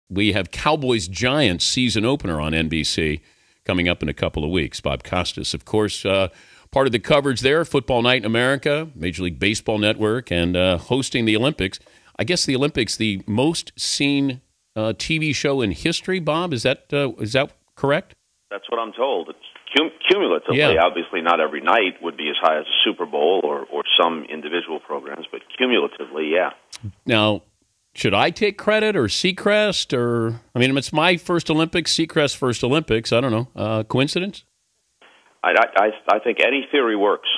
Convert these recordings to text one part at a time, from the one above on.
we have Cowboys-Giants season opener on NBC coming up in a couple of weeks. Bob Costas, of course, part of the coverage there, Football Night in America, Major League Baseball Network, and hosting the Olympics. I guess the Olympics, the most seen TV show in history, Bob? Is that correct? That's what I'm told. It's cumulatively, yeah. Obviously not every night would be as high as a Super Bowl or some individual programs, but cumulatively, yeah. Now, should I take credit or Seacrest? It's my first Olympics, Seacrest's first Olympics. I don't know. Coincidence? I think any theory works.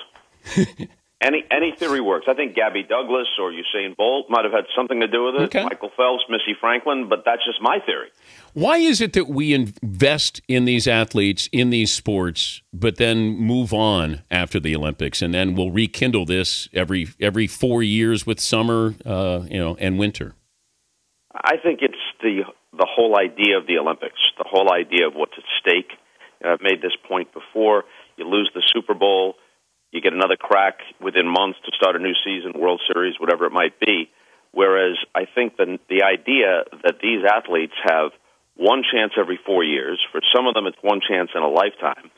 Any theory works. I think Gabby Douglas or Usain Bolt might have had something to do with it. Okay. Michael Phelps, Missy Franklin, but that's just my theory. Why is it that we invest in these athletes, in these sports, but then move on after the Olympics, and then we'll rekindle this every 4 years with summer, and winter? I think it's the whole idea of the Olympics, the whole idea of what's at stake. I've made this point before. You lose the Super Bowl, you get another crack within months to start a new season, World Series, whatever it might be. Whereas I think the idea that these athletes have one chance every 4 years, for some of them it's one chance in a lifetime.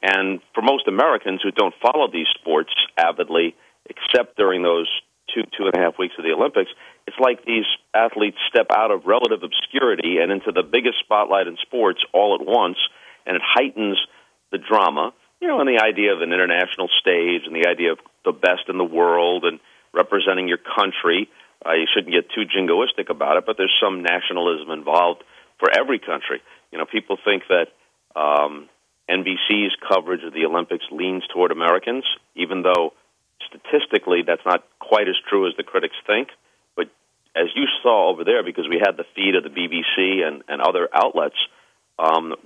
And for most Americans who don't follow these sports avidly, except during those 2.5 weeks of the Olympics, it's like these athletes step out of relative obscurity and into the biggest spotlight in sports all at once, and it heightens the drama, and the idea of an international stage and the idea of the best in the world and representing your country. You shouldn't get too jingoistic about it, but there's some nationalism involved for every country. People think that NBC's coverage of the Olympics leans toward Americans, even though statistically that's not quite as true as the critics think. But as you saw over there, because we had the feed of the BBC and other outlets,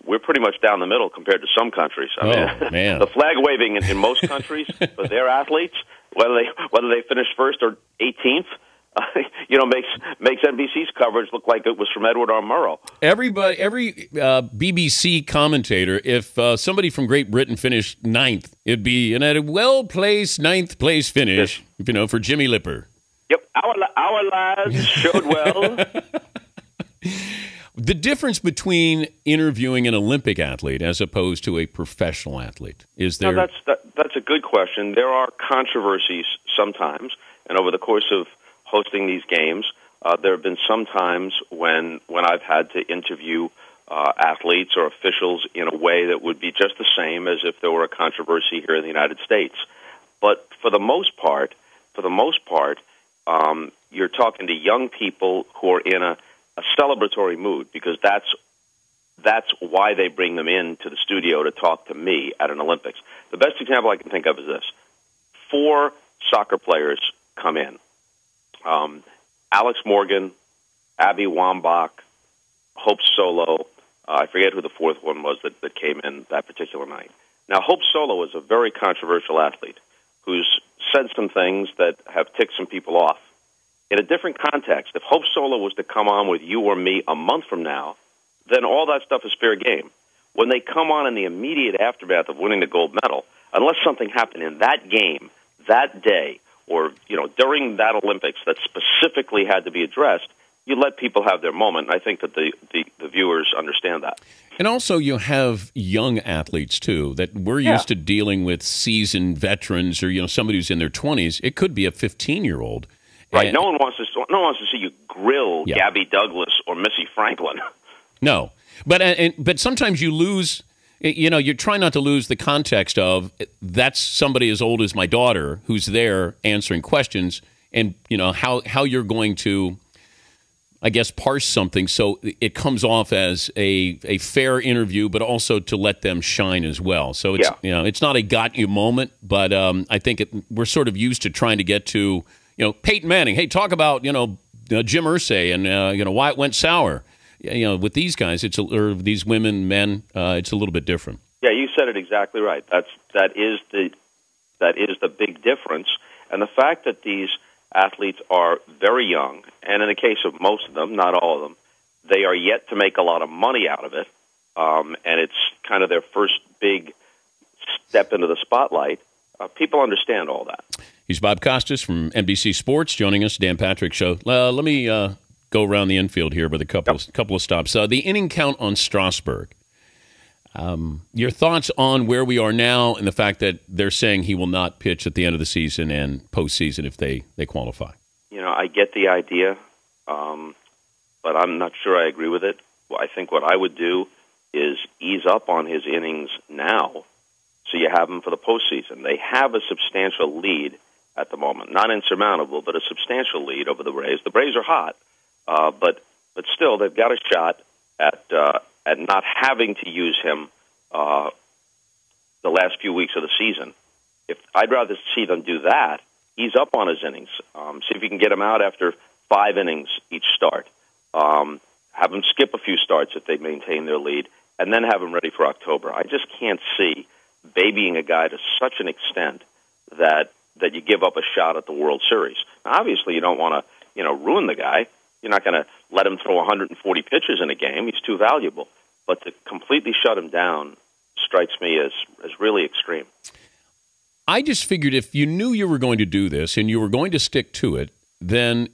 we're pretty much down the middle compared to some countries. Man. The flag waving in most countries for their athletes, whether they finish first or 18th, makes NBC's coverage look like it was from Edward R. Murrow. Every BBC commentator, if somebody from Great Britain finished ninth, it'd be a well-placed ninth place finish, for Jimmy Lipper. Yep, our lads showed well. The difference between interviewing an Olympic athlete as opposed to a professional athlete, is there? No, that's a good question. There are controversies sometimes, and over the course of hosting these games, there have been some times when I've had to interview athletes or officials in a way that would be just the same as if there were a controversy here in the United States. But for the most part, you're talking to young people who are in a celebratory mood, because that's why they bring them into the studio to talk to me at an Olympics. The best example I can think of is this. 4 soccer players come in. Alex Morgan, Abby Wambach, Hope Solo. I forget who the 4th one was that came in that particular night. Now, Hope Solo is a very controversial athlete who's said some things that have ticked some people off. In a different context, if Hope Solo was to come on with you or me a month from now, then all that stuff is fair game. When they come on in the immediate aftermath of winning the gold medal, unless something happened in that game, that day, or during that Olympics that specifically had to be addressed, you let people have their moment. And I think that the viewers understand that. And also you have young athletes, too, that we're used to dealing with seasoned veterans or somebody who's in their 20s. It could be a 15-year-old. Right. No one wants to see you grill Gabby Douglas or Missy Franklin. No. But sometimes you lose, you're trying not to lose the context of that's somebody as old as my daughter who's there answering questions, and, how you're going to, I guess, parse something so it comes off as a fair interview, but also to let them shine as well. So it's, it's not a got you moment, but I think we're sort of used to trying to get to, Peyton Manning. Hey, talk about, Jim Irsay and, why it went sour. With these guys, or these women, men, it's a little bit different. Yeah, you said it exactly right. That is the big difference. And the fact that these athletes are very young, and in the case of most of them, not all of them, they are yet to make a lot of money out of it, and it's kind of their first big step into the spotlight. People understand all that. He's Bob Costas from NBC Sports joining us, Dan Patrick Show. Let me go around the infield here with a couple of stops. The inning count on Strasburg. Your thoughts on where we are now and the fact that they're saying he will not pitch at the end of the season and postseason if they qualify? I get the idea, but I'm not sure I agree with it. Well, I think what I would do is ease up on his innings now so you have him for the postseason. They have a substantial lead at the moment. Not insurmountable, but a substantial lead over the Rays. The Rays are hot, but still they've got a shot at not having to use him the last few weeks of the season. I'd rather see them do that, ease up on his innings, see if you can get him out after 5 innings each start, have him skip a few starts if they maintain their lead, and then have him ready for October. I just can't see babying a guy to such an extent that you give up a shot at the World Series. Now, obviously, you don't want to ruin the guy. You're not going to let him throw 140 pitches in a game. He's too valuable. But to completely shut him down strikes me as really extreme. I just figured if you knew you were going to do this and you were going to stick to it, then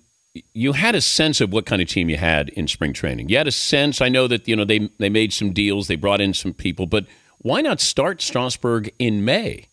you had a sense of what kind of team you had in spring training. You had a sense. I know that they made some deals, they brought in some people, but why not start Strasburg in May?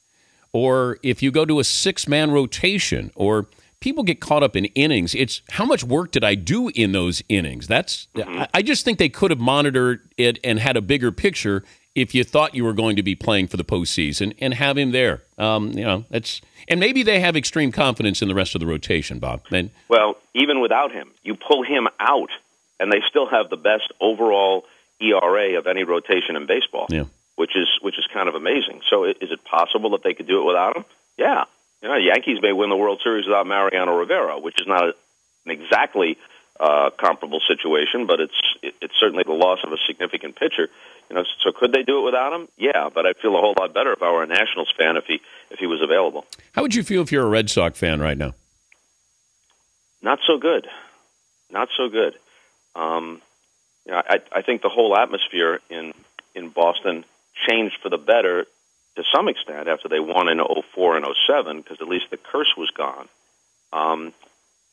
Or if you go to a 6-man rotation, or people get caught up in innings. It's how much work did I do in those innings? I just think they could have monitored it and had a bigger picture if you thought you were going to be playing for the postseason and have him there. And maybe they have extreme confidence in the rest of the rotation, Bob. Well, even without him, you pull him out, and they still have the best overall ERA of any rotation in baseball. Yeah. Which is kind of amazing. So is it possible that they could do it without him? Yeah. The Yankees may win the World Series without Mariano Rivera, which is not an exactly comparable situation, but it's certainly the loss of a significant pitcher. So could they do it without him? Yeah, but I'd feel a whole lot better if I were a Nationals fan if he was available. How would you feel if you're a Red Sox fan right now? Not so good. Not so good. I think the whole atmosphere in Boston changed for the better to some extent after they won in 2004 and 2007, because at least the curse was gone.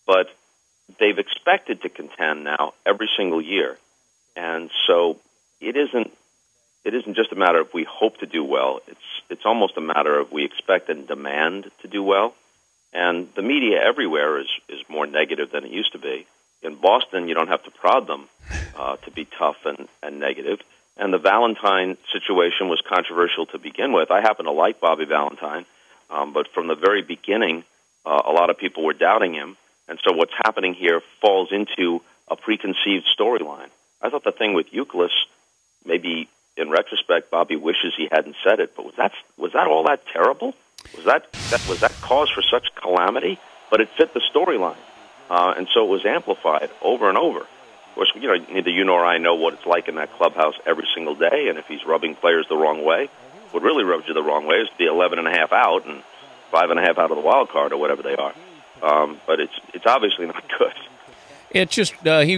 But they've expected to contend now every single year, and so it isn't just a matter of we hope to do well. It's almost a matter of we expect and demand to do well. And the media everywhere is more negative than it used to be. In Boston, you don't have to prod them to be tough and negative. And the Valentine situation was controversial to begin with. I happen to like Bobby Valentine, but from the very beginning, a lot of people were doubting him. And so what's happening here falls into a preconceived storyline. I thought the thing with Euclid, maybe in retrospect, Bobby wishes he hadn't said it, but was that all that terrible? Was that cause for such calamity? But it fit the storyline, and so it was amplified over and over. Of course, neither you nor I know what it's like in that clubhouse every single day, and if he's rubbing players the wrong way, what really rubs you the wrong way is to be 11.5 out and 5.5 out of the wild card or whatever they are. But it's obviously not good. It's just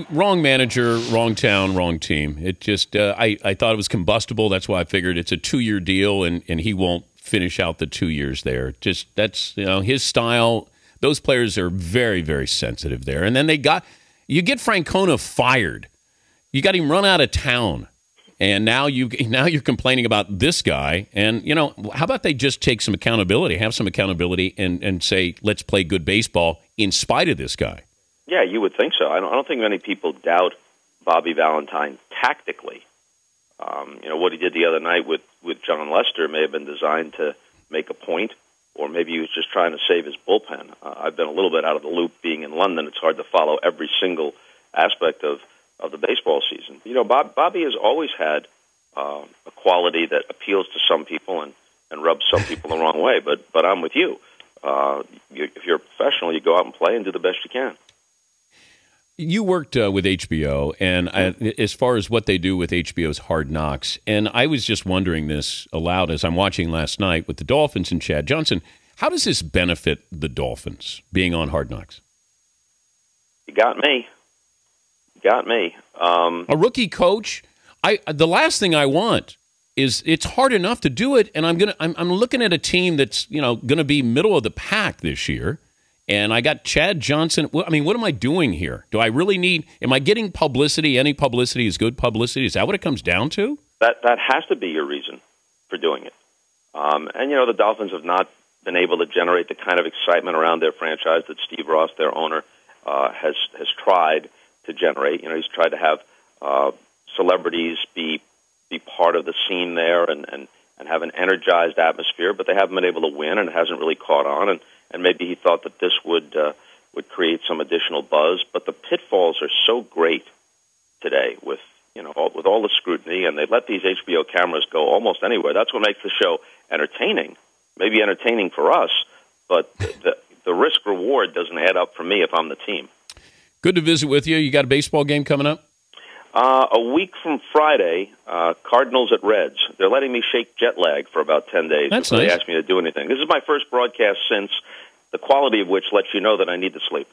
wrong manager, wrong town, wrong team. It just I thought it was combustible. That's why I figured it's a 2-year deal, and he won't finish out the 2 years there. Just that's his style. Those players are very, very sensitive there. And then you get Francona fired. You got him run out of town. And now you're complaining about this guy. And, how about they just take some accountability, have some accountability, and say, let's play good baseball in spite of this guy? Yeah, you would think so. I don't think many people doubt Bobby Valentine tactically. What he did the other night with John Lester may have been designed to make a point, or maybe he was just trying to save his bullpen. I've been a little bit out of the loop being in London. It's hard to follow every single aspect of the baseball season. Bobby has always had a quality that appeals to some people and rubs some people the wrong way. But I'm with you. If you're a professional, you go out and play and do the best you can. You worked with HBO, and as far as what they do with HBO's Hard Knocks, and I was just wondering this aloud as I'm watching last night with the Dolphins and Chad Johnson. How does this benefit the Dolphins, being on Hard Knocks? You got me. A rookie coach. The last thing I want is it's hard enough to do it, and I'm looking at a team that's gonna be middle of the pack this year, And I got Chad Johnson. I mean, what am I doing here? Do I really need? Am I getting publicity? Any publicity is good publicity. Is that what it comes down to? That has to be your reason for doing it. And the Dolphins have not been able to generate the kind of excitement around their franchise that Steve Ross, their owner, has tried to generate. He's tried to have celebrities be part of the scene there and have an energized atmosphere, but they haven't been able to win, and it hasn't really caught on. And maybe he thought that this would create some additional buzz. But the pitfalls are so great today with all the scrutiny, and they let these HBO cameras go almost anywhere. That's what makes the show entertaining. Maybe entertaining for us, but the risk reward doesn't add up for me if I'm the team. Good to visit with you. You got a baseball game coming up? A week from Friday, Cardinals at Reds. They're letting me shake jet lag for about 10 days That's before nice. they ask me to do anything. This is my first broadcast since, the quality of which lets you know that I need to sleep.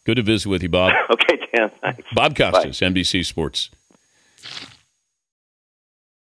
Good to visit with you, Bob. Okay, Dan. Thanks. Bob Costas, NBC Sports.